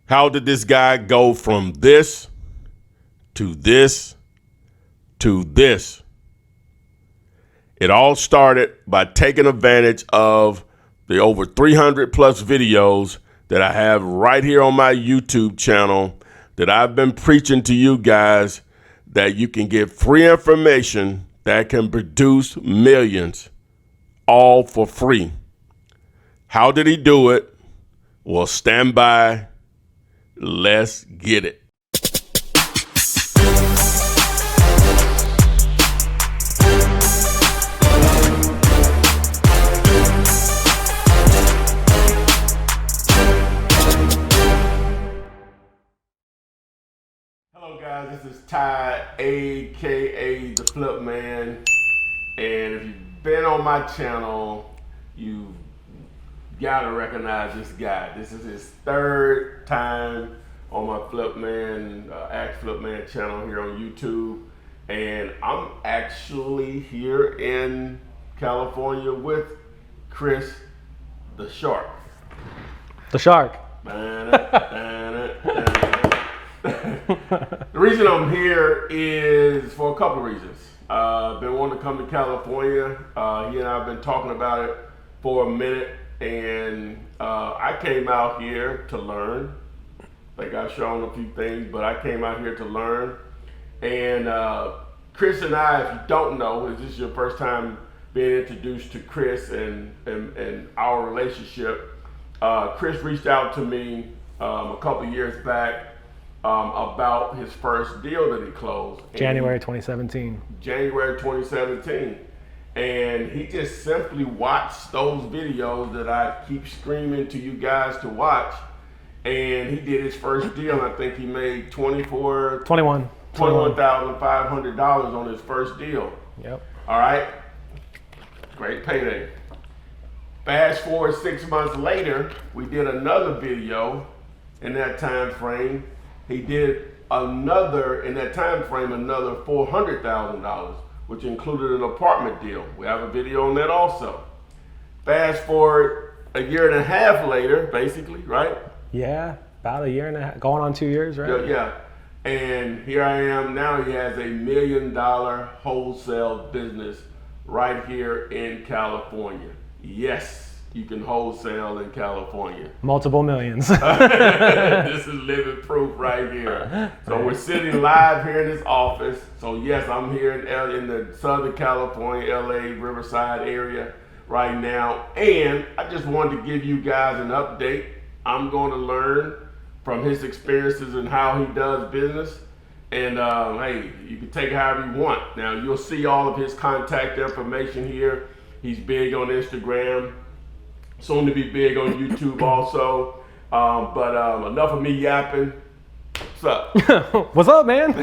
How did this guy go from this to this to this? It all started by taking advantage of the over 300 plus videos that I have right here on my YouTube channel that I've been preaching to you guys, that you can get free information that can produce millions, all for free. How did he do it? Well, stand by. Let's get it. Hello guys, this is Ty, aka The Flip Man, and if you've been on my channel, you've gotta recognize this guy. This is his third time on my Flip Man, Act Flip Man channel here on YouTube, and I'm actually here in California with Chris the Shark. The Shark. The reason I'm here is for a couple of reasons. I've been wanting to come to California. He and I have been talking about it for a minute, and I came out here to learn. I think I've shown a few things, but I came out here to learn. And Chris and I, if you don't know, if this is your first time being introduced to Chris and our relationship, Chris reached out to me a couple of years back about his first deal that he closed. January 2017. January 2017. And he just simply watched those videos that I keep screaming to you guys to watch. And he did his first deal. I think he made $21,500 on his first deal. Yep. All right. Great payday. Fast forward 6 months later, we did another video in that time frame. He did another $400,000, which included an apartment deal. We have a video on that also. Fast forward a year and a half later, basically, right? Yeah, about a year and a half, going on 2 years, right? Yeah. And here I am now. He has $1 million wholesale business right here in California. Yes. You can wholesale in California. Multiple millions. This is living proof right here. So we're sitting live here in this office. So yes, I'm here in the Southern California, LA, Riverside area right now. And I just wanted to give you guys an update. I'm going to learn from his experiences and how he does business. And hey, you can take it however you want. Now you'll see all of his contact information here. He's big on Instagram. Soon to be big on YouTube also. But enough of me yapping. What's up? What's up, man?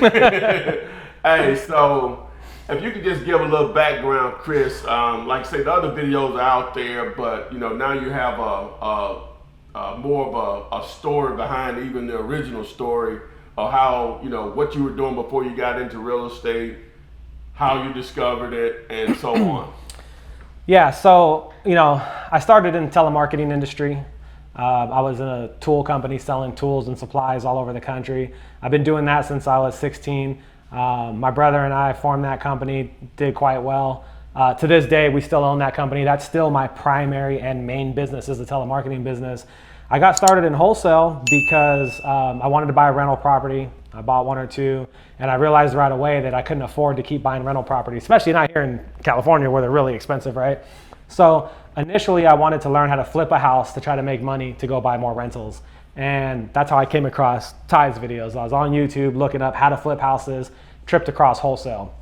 Hey, so if you could just give a little background, Chris. Like I say, the other videos are out there, but you know, now you have more of a story behind even the original story of how, you know, what you were doing before you got into real estate, how you discovered it, and so on. Yeah, so, you know, I started in the telemarketing industry. I was in a tool company selling tools and supplies all over the country. I've been doing that since I was 16. My brother and I formed that company, did quite well. To this day, we still own that company. That's still my primary and main business, is the telemarketing business. I got started in wholesale because I wanted to buy a rental property. I bought one or two, and I realized right away that I couldn't afford to keep buying rental properties, especially not here in California where they're really expensive, right? So initially I wanted to learn how to flip a house to try to make money to go buy more rentals. And that's how I came across Ty's videos. I was on YouTube looking up how to flip houses, tripped across wholesale.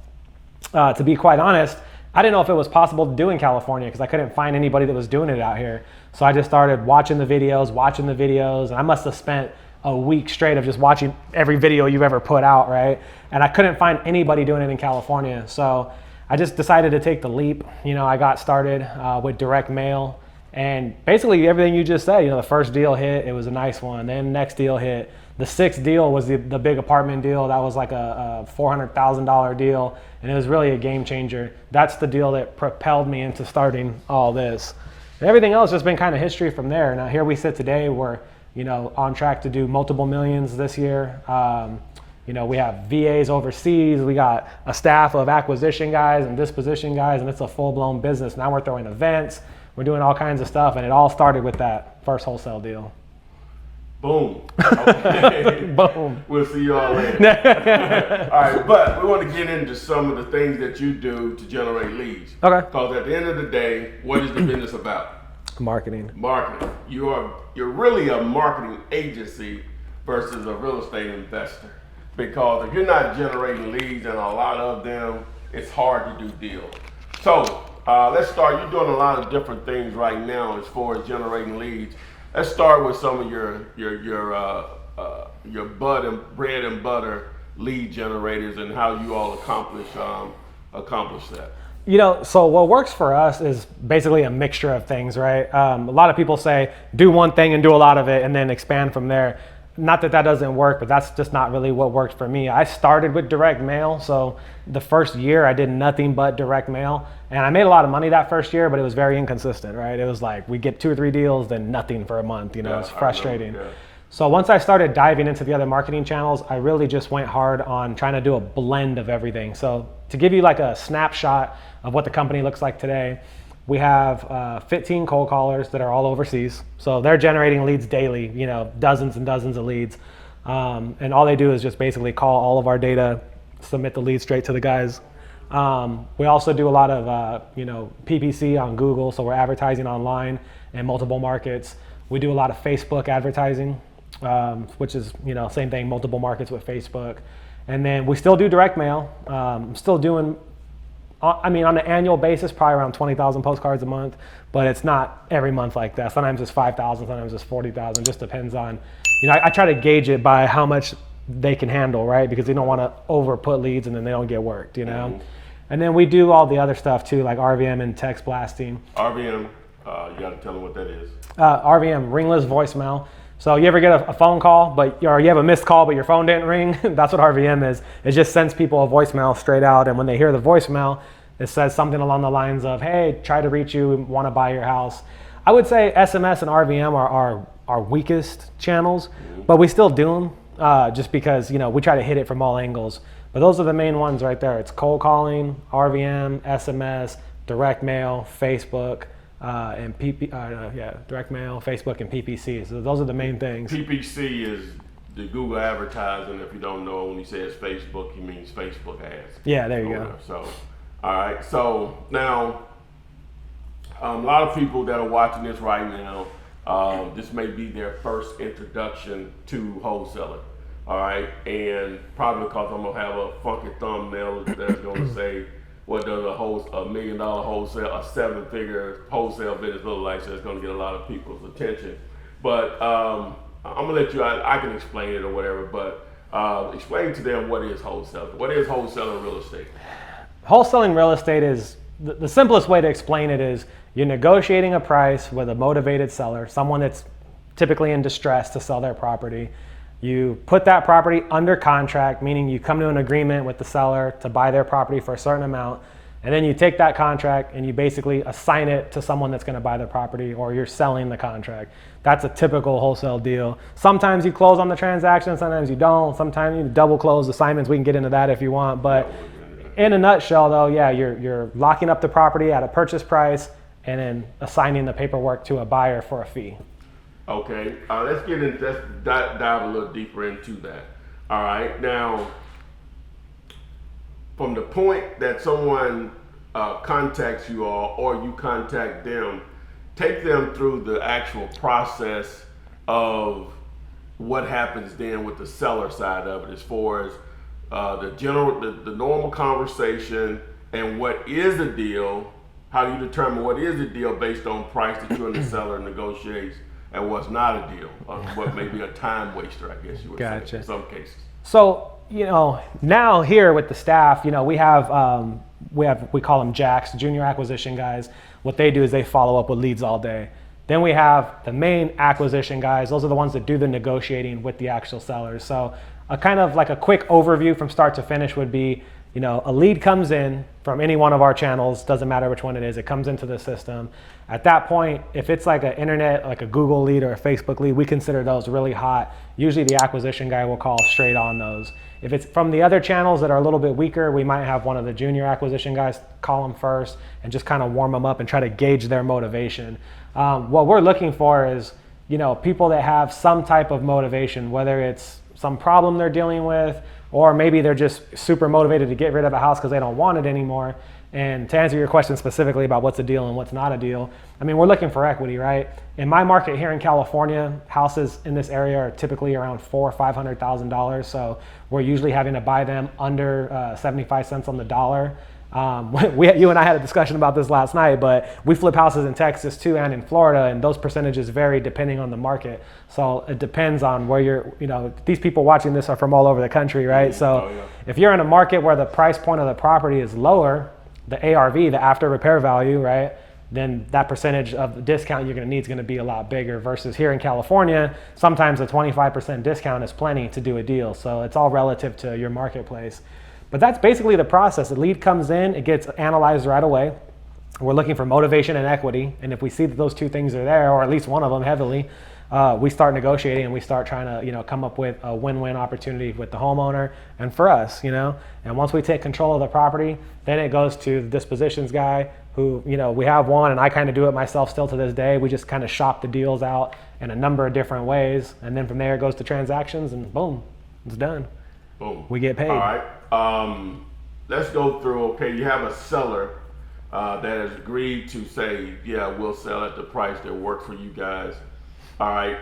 To be quite honest, I didn't know if it was possible to do in California because I couldn't find anybody that was doing it out here. So I just started watching the videos, and I must have spent a week straight of just watching every video you've ever put out, right? And I couldn't find anybody doing it in California. So I just decided to take the leap. You know, I got started with direct mail, and basically everything you just said. You know, the first deal hit, it was a nice one. Then the next deal hit. The sixth deal was the big apartment deal. That was like a $400,000 deal, and it was really a game changer. That's the deal that propelled me into starting all this. And everything else has been kind of history from there. Now here we sit today, we're on track to do multiple millions this year. We have VAs overseas. We got a staff of acquisition guys and disposition guys, and it's a full-blown business. Now we're throwing events. We're doing all kinds of stuff, and it all started with that first wholesale deal. Boom. Okay. Boom. We'll see you all later. All right, but we want to get into some of the things that you do to generate leads. Okay. Because at the end of the day, what is the business about? Marketing. Marketing. You're really a marketing agency versus a real estate investor. Because if you're not generating leads, and a lot of them, it's hard to do deals. So let's start. You're doing a lot of different things right now as far as generating leads. Let's start with some of your bread and butter lead generators and how you all accomplish that. So what works for us is basically a mixture of things, right? A lot of people say do one thing and do a lot of it and then expand from there. Not that doesn't work, but that's just not really what worked for me. I started with direct mail. So the first year I did nothing but direct mail, and I made a lot of money that first year, but it was very inconsistent, right? It was like we get 2 or 3 deals, then nothing for a month, it's frustrating. So once I started diving into the other marketing channels, I really just went hard on trying to do a blend of everything. So to give you like a snapshot of what the company looks like today, we have 15 cold callers that are all overseas. So they're generating leads daily, dozens and dozens of leads. And all they do is just basically call all of our data, submit the lead straight to the guys. We also do a lot of, PPC on Google. So we're advertising online in multiple markets. We do a lot of Facebook advertising, which is, same thing, multiple markets with Facebook. And then we still do direct mail. I'm still doing, on an annual basis, probably around 20,000 postcards a month, but it's not every month like that. Sometimes it's 5,000, sometimes it's 40,000, just depends on, I try to gauge it by how much they can handle, right? Because you don't want to over put leads and then they don't get worked, And then we do all the other stuff too, like RVM and text blasting. RVM, you got to tell them what that is. RVM, ringless voicemail. So you ever get a phone call, or you have a missed call, but your phone didn't ring? That's what RVM is. It just sends people a voicemail straight out, and when they hear the voicemail, it says something along the lines of, "Hey, try to reach you, want to buy your house." I would say SMS and RVM are our weakest channels, but we still do them just because we try to hit it from all angles. But those are the main ones right there. It's cold calling, RVM, SMS, direct mail, Facebook. And direct mail, Facebook, and PPC. So those are the main things. PPC is the Google advertising. If you don't know, when he says Facebook, he means Facebook ads. Yeah, there you go. So, all right. So now, a lot of people that are watching this right now, this may be their first introduction to wholesaling. All right, and probably because I'm gonna have a funky thumbnail that's gonna say, what does a $1 million wholesale, a 7-figure wholesale business look like? So it's going to get a lot of people's attention. But I'm going to let you, I can explain it or whatever, but explain to them what is wholesaling. What is wholesaling real estate? Wholesaling real estate is, the simplest way to explain it is you're negotiating a price with a motivated seller, someone that's typically in distress to sell their property. You put that property under contract, meaning you come to an agreement with the seller to buy their property for a certain amount, and then you take that contract and you basically assign it to someone that's going to buy the property, or you're selling the contract. That's a typical wholesale deal. Sometimes you close on the transaction, sometimes you don't. Sometimes you double close assignments. We can get into that if you want, but in a nutshell though, yeah, you're locking up the property at a purchase price and then assigning the paperwork to a buyer for a fee. Okay, let's dive a little deeper into that. All right, now, from the point that someone contacts you all or you contact them, take them through the actual process of what happens then with the seller side of it, as far as the normal conversation and what is a deal. How do you determine what is a deal based on price that you and the seller negotiates, and what's not a deal, or what may be a time waster, I guess you would say, in some cases. So, now here with the staff, we call them jacks, junior acquisition guys. What they do is they follow up with leads all day. Then we have the main acquisition guys. Those are the ones that do the negotiating with the actual sellers. So a kind of like a quick overview from start to finish would be A lead comes in from any one of our channels, doesn't matter which one it is, it comes into the system. At that point, if it's like an internet, like a Google lead or a Facebook lead, we consider those really hot. Usually the acquisition guy will call straight on those. If it's from the other channels that are a little bit weaker, we might have one of the junior acquisition guys call them first and just kind of warm them up and try to gauge their motivation. What we're looking for is, people that have some type of motivation, whether it's some problem they're dealing with, or maybe they're just super motivated to get rid of a house because they don't want it anymore. And to answer your question specifically about what's a deal and what's not a deal, we're looking for equity, right? In my market here in California, houses in this area are typically around $400,000 or $500,000. So we're usually having to buy them under 75 cents on the dollar. You and I had a discussion about this last night, but we flip houses in Texas too and in Florida, and those percentages vary depending on the market. So it depends on where these people watching this are from all over the country, right? So if you're in a market where the price point of the property is lower, the ARV, the after repair value, right, then that percentage of the discount you're going to need is going to be a lot bigger versus here in California, sometimes a 25% discount is plenty to do a deal. So it's all relative to your marketplace. But that's basically the process. The lead comes in, it gets analyzed right away. We're looking for motivation and equity. And if we see that those two things are there, or at least one of them heavily, we start negotiating and we start trying to, come up with a win-win opportunity with the homeowner and for us, And once we take control of the property, then it goes to the dispositions guy who, we have one, and I kind of do it myself still to this day. We just kind of shop the deals out in a number of different ways. And then from there it goes to transactions and boom, it's done. Boom. We get paid. All right. Let's go through, okay, you have a seller that has agreed to say, yeah, we'll sell at the price that works for you guys. All right,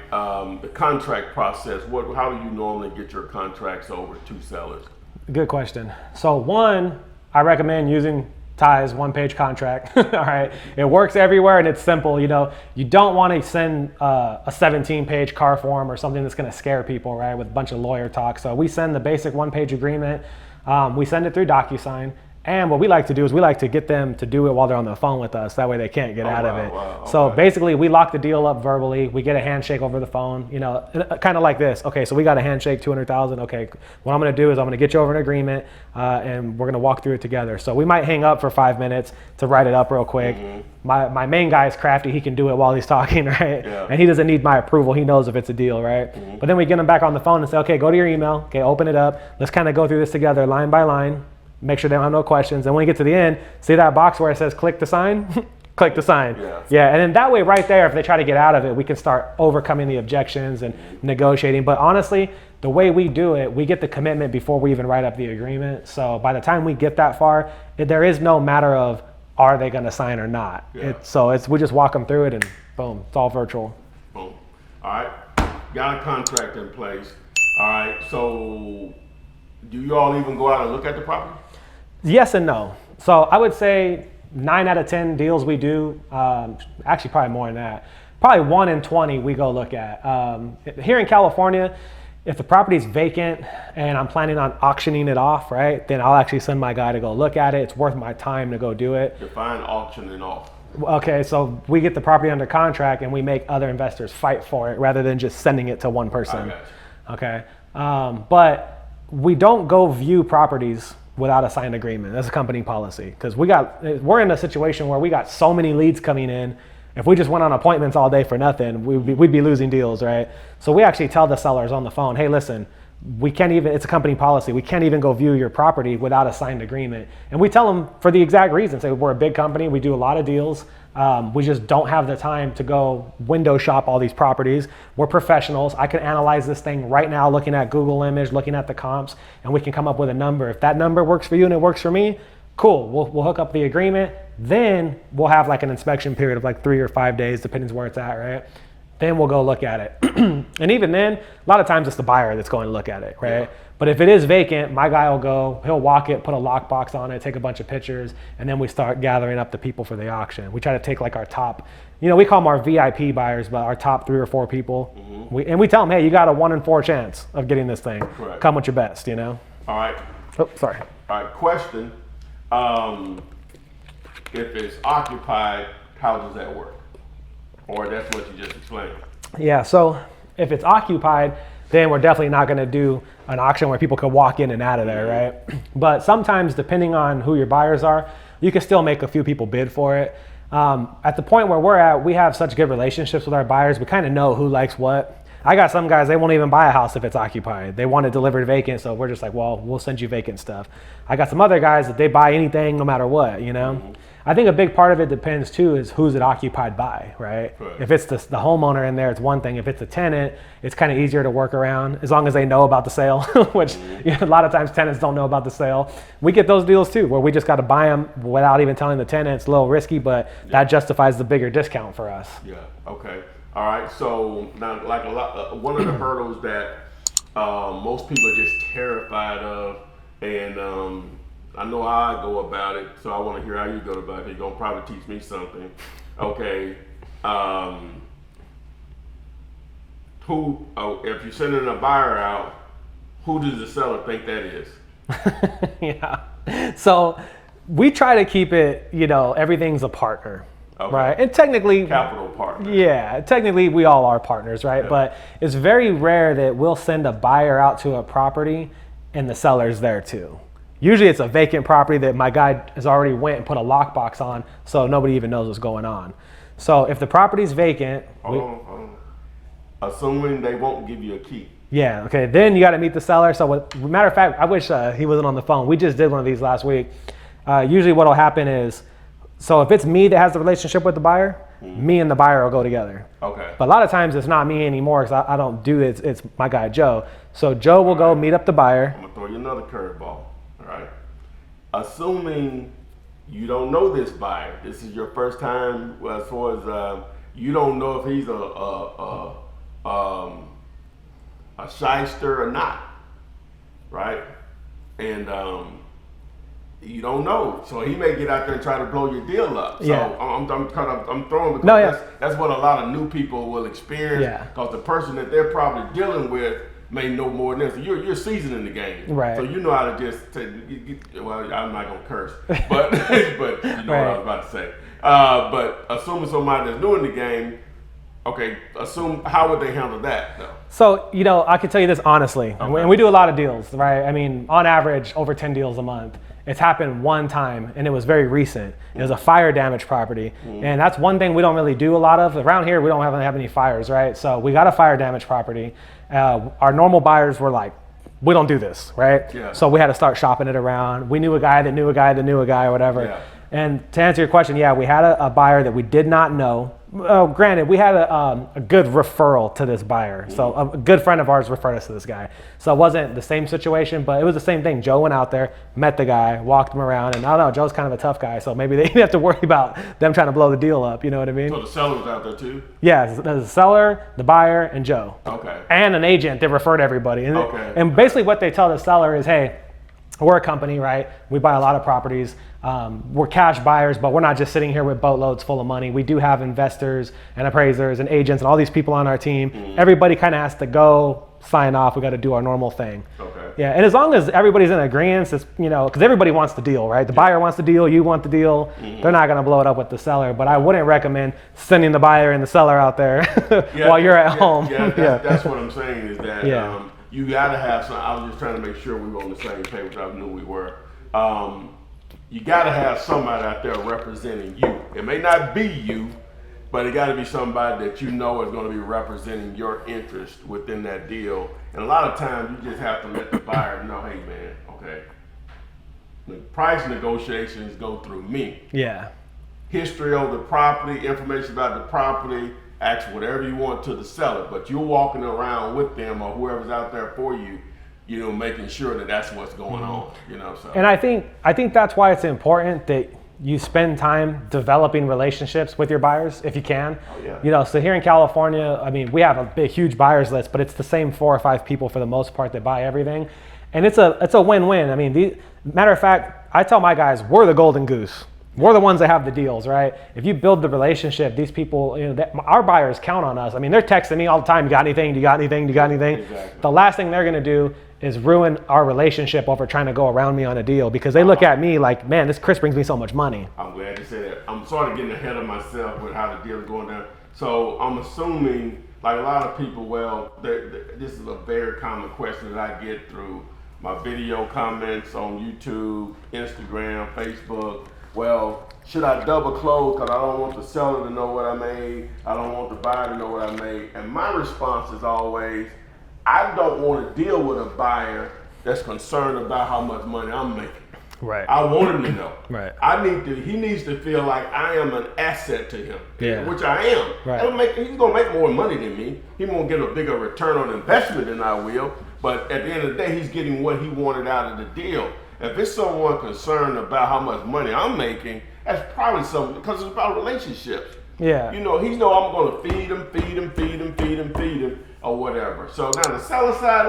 the contract process, how do you normally get your contracts over to sellers? Good question. So one, I recommend using Ty's one-page contract. All right, it works everywhere and it's simple. You don't want to send a 17-page car form or something that's going to scare people, right, with a bunch of lawyer talk. So we send the basic one-page agreement. We send it through DocuSign. And what we like to do is we like to get them to do it while they're on the phone with us. That way they can't get out of it. Wow, okay. So basically we lock the deal up verbally. We get a handshake over the phone, kind of like this. Okay, so we got a handshake, 200,000. Okay, what I'm going to do is I'm going to get you over an agreement and we're going to walk through it together. So we might hang up for 5 minutes to write it up real quick. Mm-hmm. My main guy is crafty. He can do it while he's talking, right? Yeah. And he doesn't need my approval. He knows if it's a deal, right? Mm-hmm. But then we get him back on the phone and say, okay, go to your email. Okay, open it up. Let's kind of go through this together line by line. Make sure they don't have no questions. And when you get to the end, see that box where it says click to sign? Click to sign. Yeah. And then that way right there, if they try to get out of it, we can start overcoming the objections and negotiating. But honestly, the way we do it, we get the commitment before we even write up the agreement. So by the time we get that far, there is no matter of are they going to sign or not. Yeah. We just walk them through it and boom, it's all virtual. Boom. All right. Got a contract in place. All right. So do you all even go out and look at the property? Yes and no. So I would say 9 out of 10 deals we do, actually probably more than that, probably 1 in 20 we go look at. Here in California, if the property's vacant and I'm planning on auctioning it off, right, then I'll actually send my guy to go look at it. It's worth my time to go do it. Define auctioning off. Okay, so we get the property under contract and we make other investors fight for it rather than just sending it to one person. Okay, but we don't go view properties without a signed agreement. That's a company policy because we're in a situation where we got so many leads coming in. If we just went on appointments all day for nothing, we'd be losing deals, right? So we actually tell the sellers on the phone, hey, listen, it's a company policy. We can't even go view your property without a signed agreement. And we tell them for the exact reason. Say we're a big company. We do a lot of deals. We just don't have the time to go window shop all these properties. We're professionals. I can analyze this thing right now, looking at Google image, looking at the comps, and we can come up with a number. If that number works for you and it works for me, cool. We'll hook up the agreement. Then we'll have like an inspection period of like 3 or 5 days, depending on where it's at, right? Then we'll go look at it. And even then, a lot of times it's the buyer that's going to look at it, right? Yeah. But if it is vacant, my guy will go, he'll walk it, put a lockbox on it, take a bunch of pictures, and then we start gathering up the people for the auction. We try to take like our top, we call them our VIP buyers, but our top 3 or 4 people. Mm-hmm. We tell them, hey, you got a 1 in 4 chance of getting this thing. Correct. Come with your best, All right. Oh, sorry. All right, question. If it's occupied, how does that work? Or that's what you just explained? Yeah, so if it's occupied, then we're definitely not going to do an auction where people can walk in and out of there, right? But sometimes, depending on who your buyers are, you can still make a few people bid for it. At the point where we're at, we have such good relationships with our buyers. We kind of know who likes what. I got some guys, they won't even buy a house if it's occupied. They want it delivered vacant, so we're just like, well, we'll send you vacant stuff. I got some other guys that they buy anything no matter what, you know? Mm-hmm. I think a big part of it depends too is who's it occupied by, right? If it's the homeowner in there, it's one thing. If it's a tenant, it's kind of easier to work around as long as they know about the sale, which you know, a lot of times tenants don't know about the sale. We get those deals too, where we just got to buy them without even telling the tenant. It's a little risky, but that justifies the bigger discount for us. Yeah, okay. All right, so now like one of the hurdles that most people are just terrified of, and I know how I go about it, so I want to hear how you go about it. You're going to probably teach me something. Okay. If you're sending a buyer out, who does the seller think that is? Yeah. So we try to keep it, you know, everything's a partner. Okay. Right. And technically, capital partner. Yeah, technically we all are partners, right? Yeah. But it's very rare that we'll send a buyer out to a property and the seller's there too. Usually it's a vacant property that my guy has already went and put a lockbox on, so nobody even knows what's going on. So if the property's vacant, hold on. Assuming they won't give you a key. Yeah. Okay. Then you got to meet the seller. So, matter of fact, I wish he wasn't on the phone. We just did one of these last week. Usually, what'll happen is, so if it's me that has the relationship with the buyer, me and the buyer will go together. Okay. But a lot of times it's not me anymore because I don't do it. It's my guy Joe. So Joe will go meet up the buyer. I'm gonna throw you another curveball. All right. Assuming you don't know this buyer, this is your first time as far as you don't know if he's a shyster or not, right? And you don't know, so he may get out there and try to blow your deal up. So I'm throwing because that's what a lot of new people will experience. Because the person that they're probably dealing with may know more than this. So you're seasoned in the game, right? So you know how to just well, I'm not gonna curse, but but you know what I was about to say. But assuming somebody that's new in the game. Okay, how would they handle that though? So, you know, I can tell you this honestly, and we do a lot of deals, right? I mean, on average, over 10 deals a month. It's happened one time, and it was very recent. It was a fire damage property, and that's one thing we don't really do a lot of. Around here, we don't have any fires, right? So we got a fire damage property. Our normal buyers were like, we don't do this, right? Yeah. So we had to start shopping it around. We knew a guy that knew a guy that knew a guy or whatever. Yeah. And to answer your question, we had a buyer that we did not know. Granted, we had a good referral to this buyer. So a good friend of ours referred us to this guy. So it wasn't the same situation, but it was the same thing. Joe went out there, met the guy, walked him around, and I don't know, Joe's kind of a tough guy, so maybe they didn't have to worry about them trying to blow the deal up, you know what I mean? So the seller was out there too? Yeah, the seller, the buyer, and Joe. Okay. And an agent that referred everybody. And basically what they tell the seller is, hey, we're a company, right? We buy a lot of properties. We're cash buyers, but we're not just sitting here with boatloads full of money. We do have investors and appraisers and agents and all these people on our team. Everybody kind of has to go sign off. We got to do our normal thing. Okay. Yeah, and as long as everybody's in agreement, it's, you know, because everybody wants the deal, right? The buyer wants the deal, you want the deal. They're not going to blow it up with the seller, but I wouldn't recommend sending the buyer and the seller out there while you're at home. That's what I'm saying is that you got to have some. I was just trying to make sure we were on the same page, which I knew we were. You got to have somebody out there representing you. It may not be you, but it got to be somebody that you know is going to be representing your interest within that deal. And a lot of times you just have to let the buyer know, hey man, okay, the price negotiations go through me. Yeah. History of the property, information about the property, ask whatever you want to the seller, but you're walking around with them or whoever's out there for you, you know, making sure that that's what's going on, you know. So. And I think that's why it's important that you spend time developing relationships with your buyers if you can. Oh, yeah. You know, so here in California, I mean, we have a big, huge buyers list, but it's the same 4 or 5 people for the most part that buy everything, and it's a win-win. I mean, matter of fact, I tell my guys, we're the golden goose. We're the ones that have the deals, right? If you build the relationship, these people, you know, our buyers count on us. I mean, they're texting me all the time. You got anything? You got anything? You got anything? Exactly. The last thing they're going to do is ruin our relationship over trying to go around me on a deal because they look at me like, man, this Chris brings me so much money. I'm glad you said that. I'm sort of getting ahead of myself with how the deal is going down. So I'm assuming like a lot of people, well, this is a very common question that I get through my video comments on YouTube, Instagram, Facebook. Well, should I double close because I don't want the seller to know what I made? I don't want the buyer to know what I made. And my response is always, I don't want to deal with a buyer that's concerned about how much money I'm making. Right. I want him to know. Right. He needs to feel like I am an asset to him, yeah. which I am. Right. He's gonna make more money than me. He won't get a bigger return on investment than I will. But at the end of the day, he's getting what he wanted out of the deal. If it's someone concerned about how much money I'm making, that's probably something, because it's about relationships. Yeah. You know, he know I'm gonna feed him, or whatever. So now the seller side,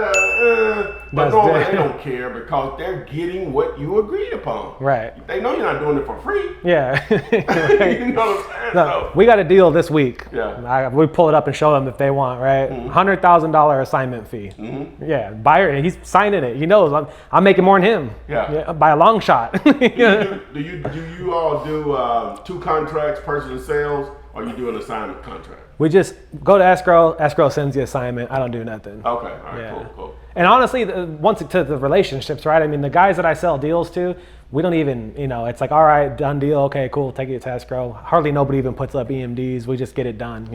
but normally they don't care because they're getting what you agreed upon. Right. They know you're not doing it for free. Yeah. You know what I'm saying? No, we got a deal this week. Yeah. We pull it up and show them if they want, right? $100,000 assignment fee. Mm-hmm. Yeah. Buyer, he's signing it. He knows I'm making more than him. Yeah. By a long shot. Do you all do 2 contracts, purchase and sales, or you do an assignment contract? We just go to escrow. Escrow sends the assignment. I don't do nothing. Okay. All right. Cool. And honestly, once to the relationships, right? I mean, the guys that I sell deals to, we don't even, it's like, all right, done deal. Okay, cool. Take it to escrow. Hardly nobody even puts up EMDs. We just get it done,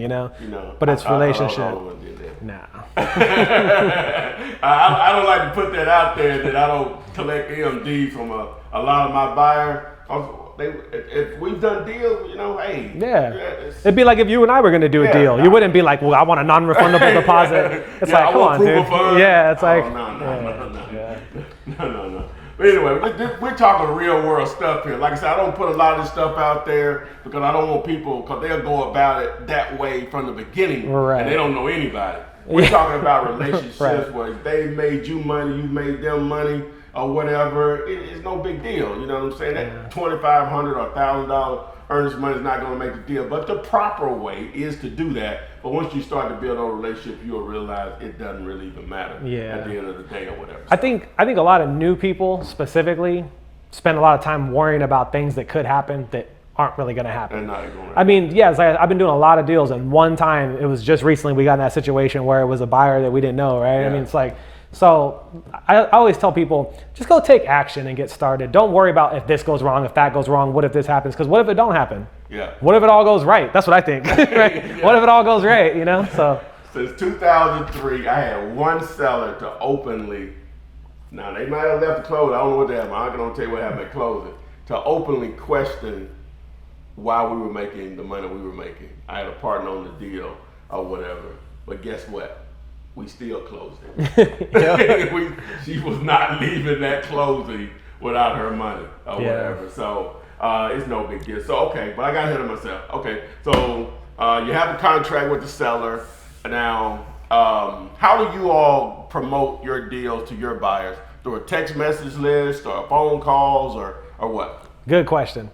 But it's relationship. Nah. I don't like to put that out there that I don't collect EMDs from a lot of my buyers. If we've done deals, hey. Yeah. It'd be like if you and I were going to do a deal. You wouldn't be like, well, I want a non-refundable deposit. It's like, come on, dude. Yeah, it's like. No. But anyway, we're talking real world stuff here. Like I said, I don't put a lot of this stuff out there because I don't want people, because they'll go about it that way from the beginning. Right. And they don't know anybody. We're talking about relationships where they made you money, you made them money, or whatever. It's no big deal. You know what I'm saying? That $2,500 or $1,000 earnest money is not going to make the deal. But the proper way is to do that. But once you start to build a relationship, you'll realize it doesn't really even matter at the end of the day or whatever. I think a lot of new people specifically spend a lot of time worrying about things that could happen that aren't really going to happen. And not going to happen. I mean, yes, I've been doing a lot of deals, and one time, it was just recently we got in that situation where it was a buyer that we didn't know, right? Yeah. I mean, it's like, so I always tell people, just go take action and get started. Don't worry about if this goes wrong, if that goes wrong, what if this happens? Because what if it don't happen? Yeah. What if it all goes right? That's what I think. Right? What if it all goes right, So since 2003, I had one seller to openly, now they might have left the closing, I don't know what happened, I'm not going to tell you what happened at closing, to openly question why we were making the money we were making. I had a partner on the deal or whatever, but guess what? We still closed it. She was not leaving that closing without her money or whatever. So it's no big deal. So, okay, but I got ahead of myself. Okay, so you have a contract with the seller. Now, how do you all promote your deals to your buyers? Through a text message list or phone calls or what? Good question.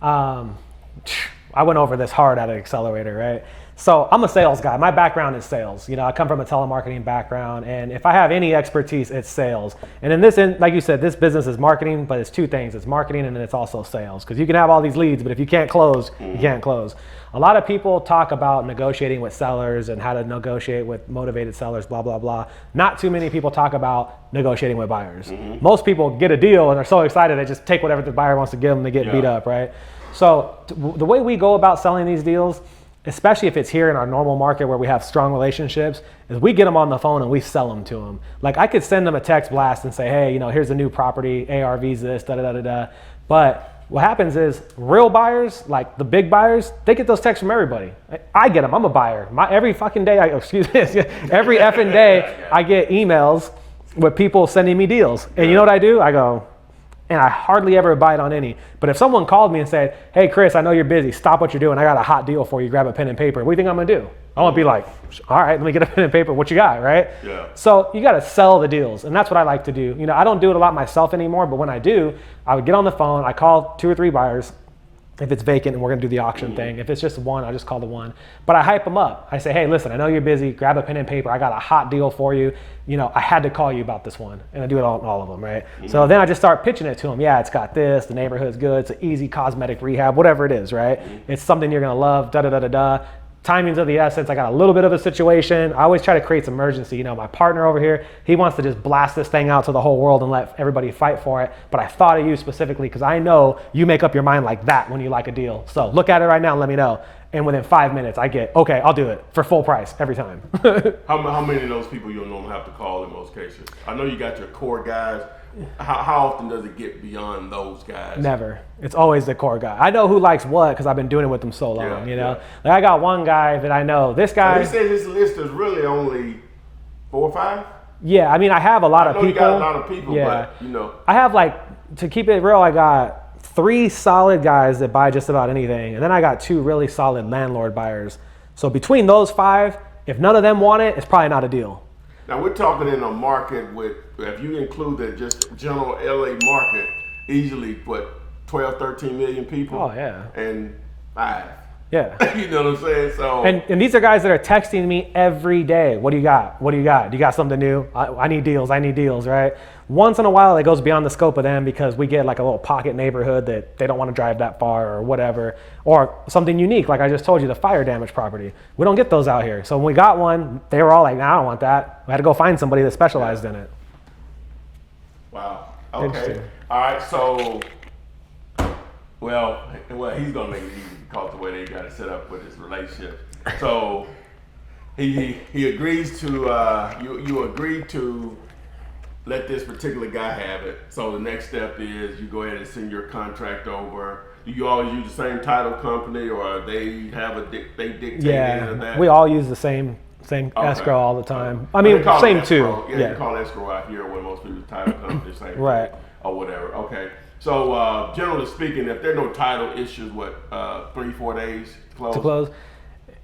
I went over this hard at an accelerator, right? So I'm a sales guy. My background is sales. I come from a telemarketing background, and if I have any expertise, it's sales. And like you said, this business is marketing, but it's 2 things. It's marketing and then it's also sales. Because you can have all these leads, but if you can't close, you can't close. A lot of people talk about negotiating with sellers and how to negotiate with motivated sellers, blah, blah, blah. Not too many people talk about negotiating with buyers. Most people get a deal and they're so excited they just take whatever the buyer wants to give them, they get beat up, right? So the way we go about selling these deals, especially if it's here in our normal market where we have strong relationships, is we get them on the phone and we sell them to them. Like I could send them a text blast and say, hey, here's a new property, ARV's this, da-da-da-da-da. But what happens is real buyers, like the big buyers, they get those texts from everybody. I get them, I'm a buyer. Every fucking day, every effing day, I get emails with people sending me deals. And you know what I do? I go, and I hardly ever bite on any. But if someone called me and said, hey, Chris, I know you're busy. Stop what you're doing. I got a hot deal for you. Grab a pen and paper. What do you think I'm going to do? I want to be like, all right, let me get a pen and paper. What you got, right? Yeah. So you got to sell the deals. And that's what I like to do. I don't do it a lot myself anymore. But when I do, I would get on the phone. I call 2 or 3 buyers. If it's vacant and we're going to do the auction thing. If it's just one, I'll just call the one. But I hype them up. I say, hey, listen, I know you're busy. Grab a pen and paper. I got a hot deal for you. I had to call you about this one. And I do it on all of them, right? So then I just start pitching it to them. Yeah, it's got this. The neighborhood's good. It's an easy cosmetic rehab, whatever it is, right? It's something you're going to love, da-da-da-da-da. timing's of the essence. I got a little bit of a situation. I always try to create some urgency. You know, my partner over here, he wants to just blast this thing out to the whole world and let everybody fight for it. But I thought of you specifically because I know you make up your mind like that when you like a deal. So look at it right now and let me know. And within 5 minutes, I get, okay, I'll do it for full price every time. How many of those people you'll normally have to call in most cases? I know you got your core guys. How often does it get beyond those guys? Never. It's always the core guy. I know who likes what because I've been doing it with them so long, you know? Yeah. Like I got one guy that I know. This guy... So he says his list is really only 4 or 5? Yeah, I mean, I have a lot of people. You got a lot of people, yeah. but, you know. I have, like, to keep it real, I got 3 solid guys that buy just about anything. And then I got 2 really solid landlord buyers. So between those 5, if none of them want it, it's probably not a deal. Now, we're talking in a market with, if you include the just general LA market, easily, 12, 13 million people? Oh, yeah. And 5. Yeah. You know what I'm saying? So and these are guys that are texting me every day. What do you got? What do you got? You got something new? I need deals. I need deals, right? Once in a while, it goes beyond the scope of them because we get like a little pocket neighborhood that they don't want to drive that far or whatever. Or something unique, like I just told you, the fire damage property. We don't get those out here. So when we got one, they were all like, nah, I don't want that. We had to go find somebody that specialized in it. Wow. Okay. All right. So, well, he's gonna make it easy because the way they got it set up with his relationship. So he agrees to you agree to let this particular guy have it. So the next step is you go ahead and send your contract over. Do you always use the same title company, or they have they dictate any of that? We all use the same escrow all the time. I mean, same too. Yeah, you call escrow out here where most people's title companies same right thing, or whatever. Okay. So generally speaking, if there are no title issues, 3-4 days to close?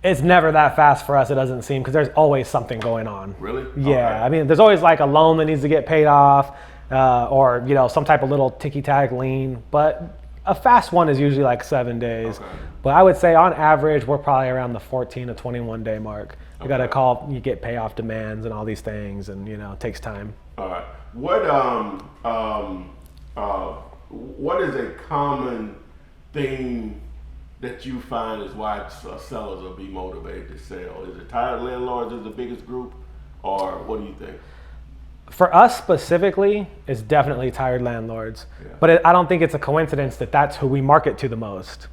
It's never that fast for us, it doesn't seem, because there's always something going on. Really? Yeah. Okay. I mean, there's always like a loan that needs to get paid off, or you know, some type of little ticky-tack lien. But a fast one is usually like 7 days. Okay. But I would say on average, we're probably around the 14 to 21 day mark. You got to call, you get payoff demands and all these things, and you know, it takes time. All right. What is a common thing that you find is why sellers will be motivated to sell? Is it tired landlords is the biggest group, or what do you think? For us specifically, it's definitely tired landlords. Yeah. But I don't think it's a coincidence that that's who we market to the most.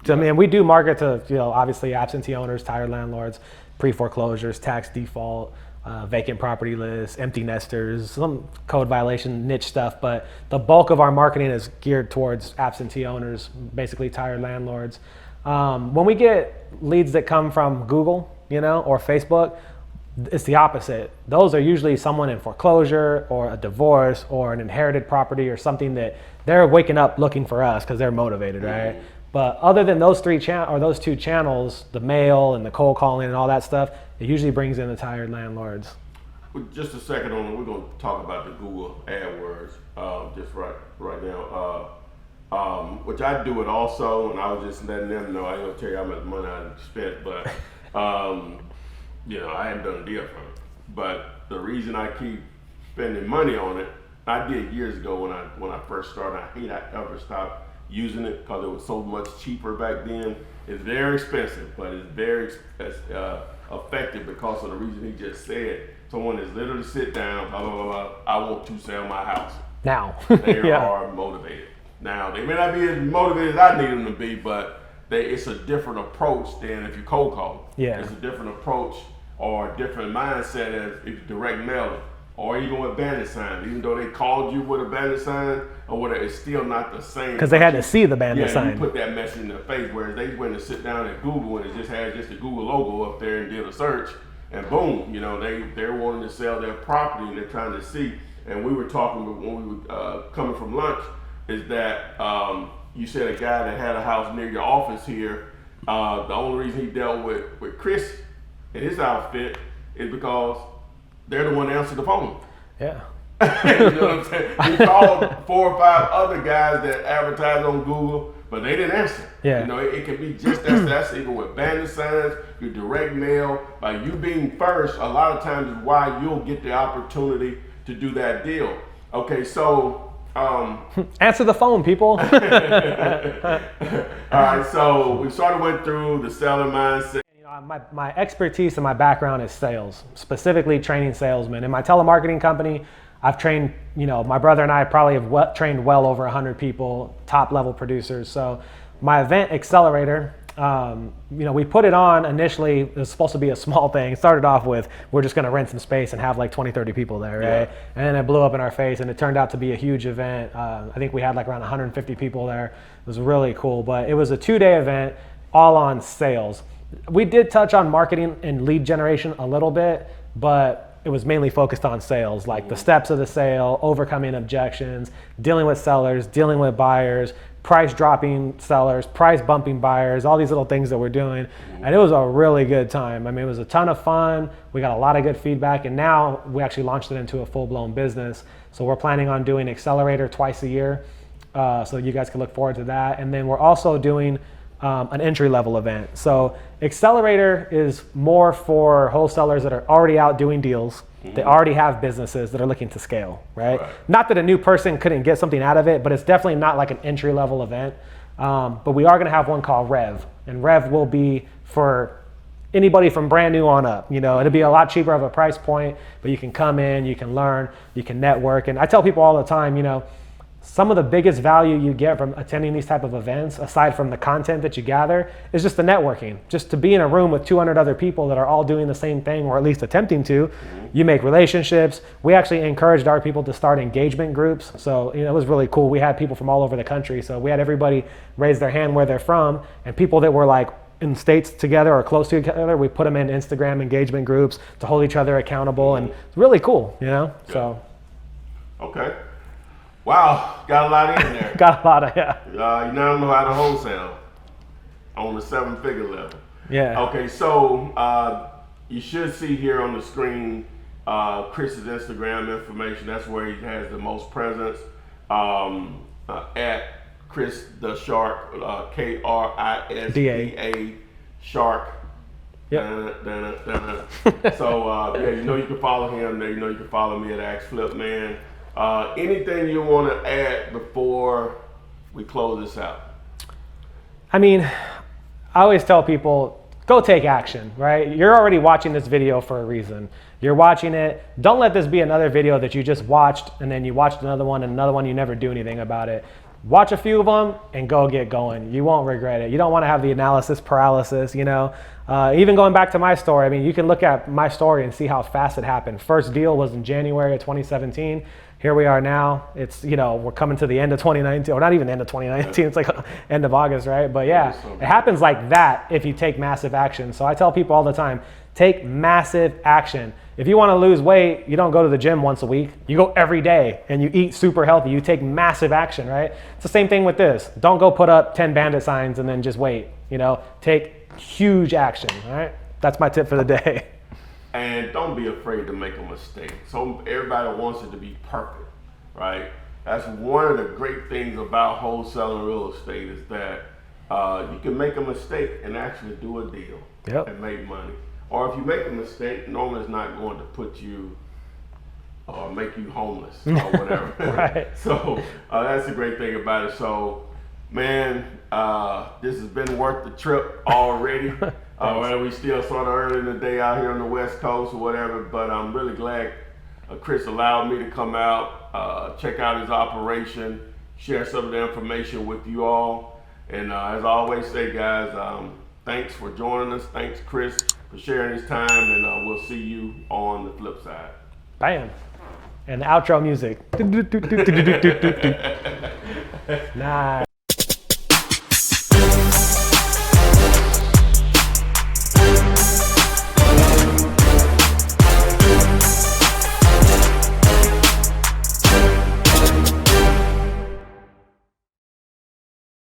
So, I mean, we do market to, you know, obviously absentee owners, tired landlords, pre-foreclosures, tax default, vacant property lists, empty nesters, some code violation niche stuff. But the bulk of our marketing is geared towards absentee owners, basically tired landlords. When we get leads that come from Google, you know, or Facebook, it's the opposite. Those are usually someone in foreclosure or a divorce or an inherited property or something that they're waking up looking for us because they're motivated, right? Mm-hmm. But other than those those 2 channels, the mail and the cold calling and all that stuff, it usually brings in the tired landlords. Just a second on, we're going to talk about the Google AdWords just right now, which I do it also, and I was just letting them know. I ain't going to tell you how much money I spent, but you know, I hadn't done a deal from it. But the reason I keep spending money on it, I did years ago when I first started. I hate I ever stopped using it because it was so much cheaper back then. It's very expensive, but it's very effective because of the reason he just said. Someone is literally sit down, blah, blah, blah, blah, I want to sell my house. Now. They are motivated. Now, they may not be as motivated as I need them to be, but it's a different approach than if you cold call. Yeah. It's a different approach or a different mindset as if you direct mail it, or even with bandit signs. Even though they called you with a bandit sign or whatever, it's still not the same. Because they had to see the bandit sign. Yeah, you put that message in their face, whereas they went to sit down at Google and it just had just the Google logo up there and did a search, and boom, you know, they're wanting to sell their property and they're trying to see. And we were talking when we were coming from lunch, is that you said a guy that had a house near your office here, the only reason he dealt with Chris and his outfit is because they're the one that answered the phone. Yeah. You know what I'm saying? He called 4 or 5 other guys that advertise on Google, but they didn't answer. Yeah. You know, it can be just that's even with bandit signs, your direct mail, like you being first, a lot of times is why you'll get the opportunity to do that deal. Okay, so answer the phone, people. all right, so we sort of went through the seller mindset. My expertise and my background is sales, specifically training salesmen. In my telemarketing company, I've trained, my brother and I probably have trained well over 100 people, top level producers. So my event Accelerator, we put it on initially. It was supposed to be a small thing. It started off with, we're just going to rent some space and have like 20, 30 people there, right? Yeah. And then it blew up in our face, and it turned out to be a huge event. I think we had like around 150 people there. It was really cool, but it was a 2-day event all on sales. We did touch on marketing and lead generation a little bit, but it was mainly focused on sales, like the steps of the sale, overcoming objections, dealing with sellers, dealing with buyers, price dropping sellers, price bumping buyers, all these little things that we're doing. And it was a really good time. I mean, it was a ton of fun. We got a lot of good feedback, and now we actually launched it into a full-blown business. So we're planning on doing Accelerator twice a year. So you guys can look forward to that. And then we're also doing an entry-level event. So Accelerator is more for wholesalers that are already out doing deals. They already have businesses that are looking to scale, right? Not that a new person couldn't get something out of it, but it's definitely not like an entry-level event. But we are going to have one called Rev, and Rev will be for anybody from brand new on up. It'll be a lot cheaper of a price point, but you can come in, you can learn, you can network. And I tell people all the time, some of the biggest value you get from attending these type of events, aside from the content that you gather, is just the networking. Just to be in a room with 200 other people that are all doing the same thing, or at least attempting to. You make relationships. We actually encouraged our people to start engagement groups. So it was really cool. We had people from all over the country. So we had everybody raise their hand where they're from, and people that were like in states together or close to each other, we put them in Instagram engagement groups to hold each other accountable, and it's really cool, So. Okay. Wow, got a lot in there. Got a lot of, yeah. You now know how to wholesale on the 7-figure level. Yeah. Okay, so you should see here on the screen Chris's Instagram information. That's where he has the most presence. At Chris the Shark, KRISDA Shark. Yep. So you can follow him there. You can follow me at AxFlipMan. Anything you want to add before we close this out? I mean, I always tell people, go take action, right? You're already watching this video for a reason. You're watching it. Don't let this be another video that you just watched, and then you watched another one, and another one, you never do anything about it. Watch a few of them and go get going. You won't regret it. You don't want to have the analysis paralysis, Even going back to my story, I mean, you can look at my story and see how fast it happened. First deal was in January of 2017. Here we are now. It's, we're coming to the end of 2019, or not even the end of 2019. It's like end of August, right? But yeah, it happens like that if you take massive action. So I tell people all the time, take massive action. If you want to lose weight, you don't go to the gym once a week. You go every day and you eat super healthy. You take massive action, right? It's the same thing with this. Don't go put up 10 bandit signs and then just wait. Take huge action, all right? That's my tip for the day. And don't be afraid to make a mistake. So everybody wants it to be perfect, right? That's one of the great things about wholesaling real estate is that you can make a mistake and actually do a deal and make money. Or if you make a mistake, normally it's not going to put you or make you homeless or whatever. Right. So that's the great thing about it. So, man, this has been worth the trip already. Well, we still sort of early in the day out here on the West Coast or whatever, but I'm really glad Chris allowed me to come out, check out his operation, share some of the information with you all. And as I always say, guys, thanks for joining us. Thanks, Chris, for sharing his time, and we'll see you on the flip side. Bam. And the outro music. Nice.